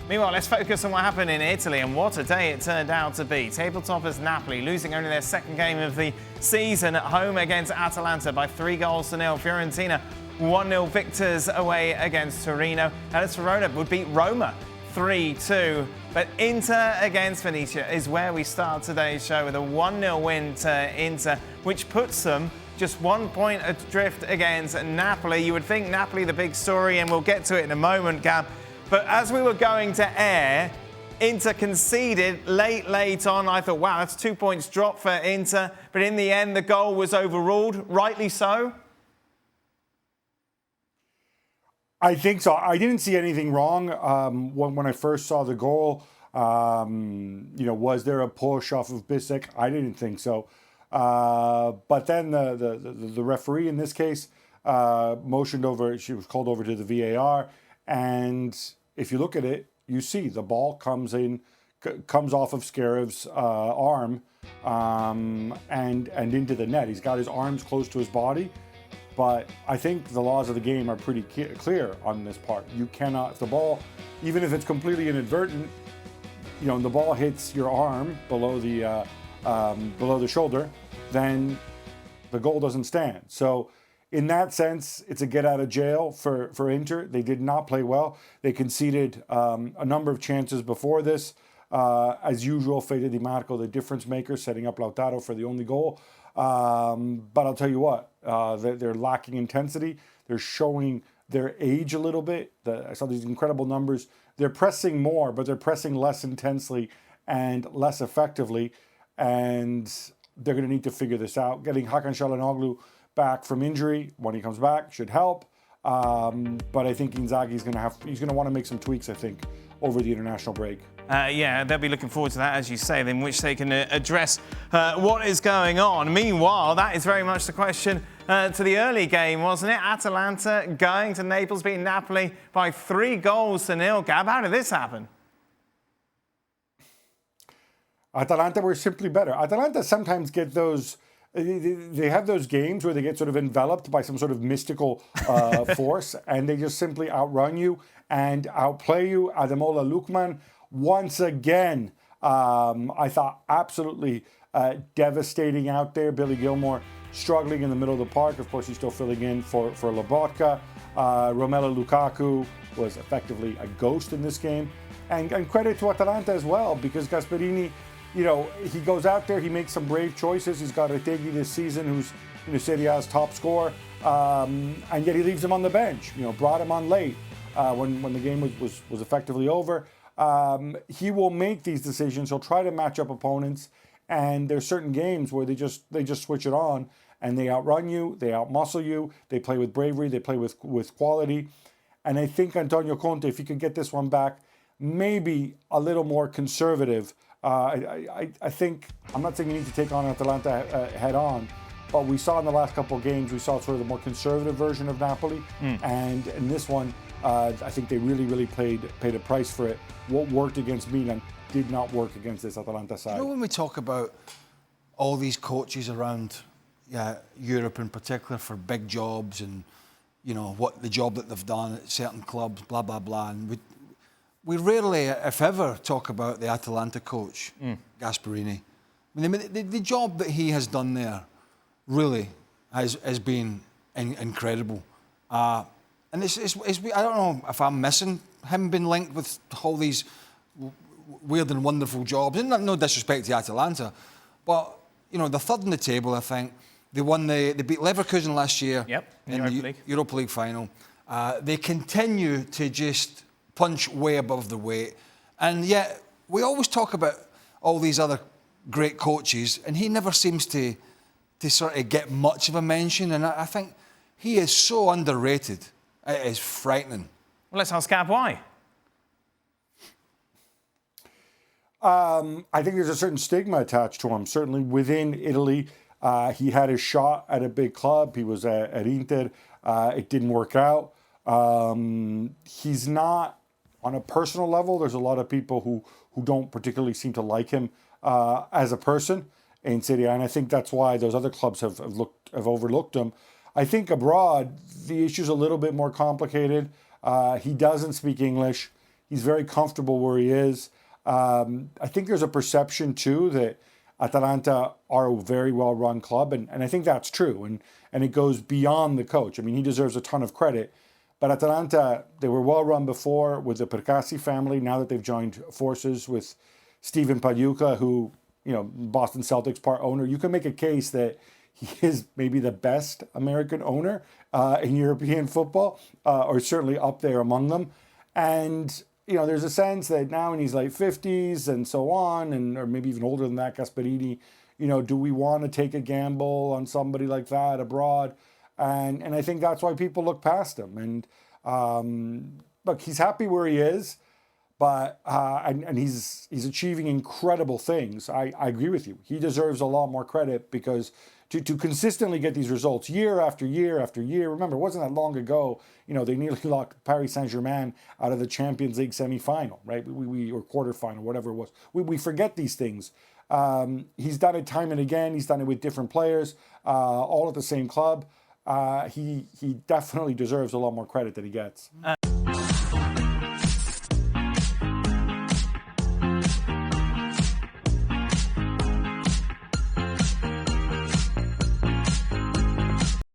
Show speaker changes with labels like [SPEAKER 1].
[SPEAKER 1] Meanwhile, let's focus on what happened in Italy, and what a day it turned out to be. Tabletoppers Napoli losing only their second game of the season at home against Atalanta by 3-0. Fiorentina 1-0 victors away against Torino. Hellas Verona would beat Roma 3-2. But Inter against Venezia is where we start today's show with a 1-0 win to Inter, which puts them just 1 point adrift against Napoli. You would think Napoli the big story, and we'll get to it in a moment, Gab. But as we were going to air, Inter conceded late on. I thought, wow, that's 2 points drop for Inter. But in the end, the goal was overruled, rightly so.
[SPEAKER 2] I think so. I didn't see anything wrong when I first saw the goal. Was there a push off of Bissek? I didn't think so. But then the referee in this case motioned over. She was called over to the VAR. And if you look at it, you see the ball comes off of Scarev's arm and into the net. He's got his arms close to his body, but I think the laws of the game are pretty clear on this part. You cannot, if the ball, even if it's completely inadvertent, and the ball hits your arm below the shoulder, then the goal doesn't stand. So in that sense, it's a get out of jail for Inter. They did not play well. They conceded a number of chances before this. As usual, Fede Di Marco, the difference maker, setting up Lautaro for the only goal. But I'll tell you what, they're lacking intensity. They're showing their age a little bit. I saw these incredible numbers. They're pressing more, but they're pressing less intensely and less effectively. And they're going to need to figure this out. Getting Hakan Çalhanoğlu back from injury when he comes back should help. But I think Inzaghi's going to want to make some tweaks, I think, over the international break.
[SPEAKER 1] They'll be looking forward to that, as you say, in which they can address what is going on. Meanwhile, that is very much the question to the early game, wasn't it? Atalanta going to Naples, beating Napoli by 3-0. Gab, how did this happen?
[SPEAKER 2] Atalanta were simply better. Atalanta sometimes get those. They have those games where they get sort of enveloped by some sort of mystical force, and they just simply outrun you and outplay you. Ademola Lookman, once again, I thought absolutely devastating out there. Billy Gilmore struggling in the middle of the park. Of course, he's still filling in for Lobotka. Romelu Lukaku was effectively a ghost in this game. And credit to Atalanta as well, because Gasperini, he goes out there, he makes some brave choices. He's got Retegui this season, who's Serie A's top scorer, and yet he leaves him on the bench. Brought him on late when the game was effectively over. He will make these decisions. He'll try to match up opponents, and there's certain games where they just switch it on and they outrun you, they outmuscle you, they play with bravery, they play with quality. And I think Antonio Conte, if he could get this one back, maybe a little more conservative. I think, I'm not saying you need to take on Atalanta head on, but we saw in the last couple of games, we saw sort of the more conservative version of Napoli. And in this one, I think they really paid a price for it. What worked against Milan did not work against this Atalanta side.
[SPEAKER 3] When we talk about all these coaches around Europe in particular for big jobs and, what the job that they've done at certain clubs, blah, blah, blah, and we rarely, if ever, talk about the Atalanta coach, Gasperini. I mean, the job that he has done there really has been incredible. And it's I don't know if I'm missing him being linked with all these weird and wonderful jobs. And no disrespect to Atalanta, but they're third in the table. I think they beat Leverkusen last year in the Europa League final. They continue to just punch way above their weight, and yet we always talk about all these other great coaches, and he never seems to sort of get much of a mention. And I think he is so underrated. It is frightening.
[SPEAKER 1] Well, let's ask Gab why.
[SPEAKER 2] I think there's a certain stigma attached to him. Certainly within Italy, he had his shot at a big club. He was at Inter. It didn't work out. He's not, on a personal level, there's a lot of people who don't particularly seem to like him as a person in Serie A, and I think that's why those other clubs have overlooked him. I think abroad, the issue's a little bit more complicated. He doesn't speak English. He's very comfortable where he is. I think there's a perception too that Atalanta are a very well-run club, and I think that's true, and it goes beyond the coach. I mean, he deserves a ton of credit, but Atalanta, they were well-run before with the Percassi family. Now that they've joined forces with Steven Pagliuca, who, Boston Celtics part owner, you can make a case that he is maybe the best American owner in European football, or certainly up there among them. And there's a sense that now in his late 50s and so on, or maybe even older than that, Gasperini, do we want to take a gamble on somebody like that abroad? And I think that's why people look past him. And look, he's happy where he is, but and he's achieving incredible things. I agree with you. He deserves a lot more credit because to consistently get these results year after year after year. Remember, it wasn't that long ago, they nearly locked Paris Saint-Germain out of the Champions League semi-final, right? We or quarterfinal, whatever it was. We forget these things. He's done it time and again. He's done it with different players, all at the same club. He definitely deserves a lot more credit than he gets.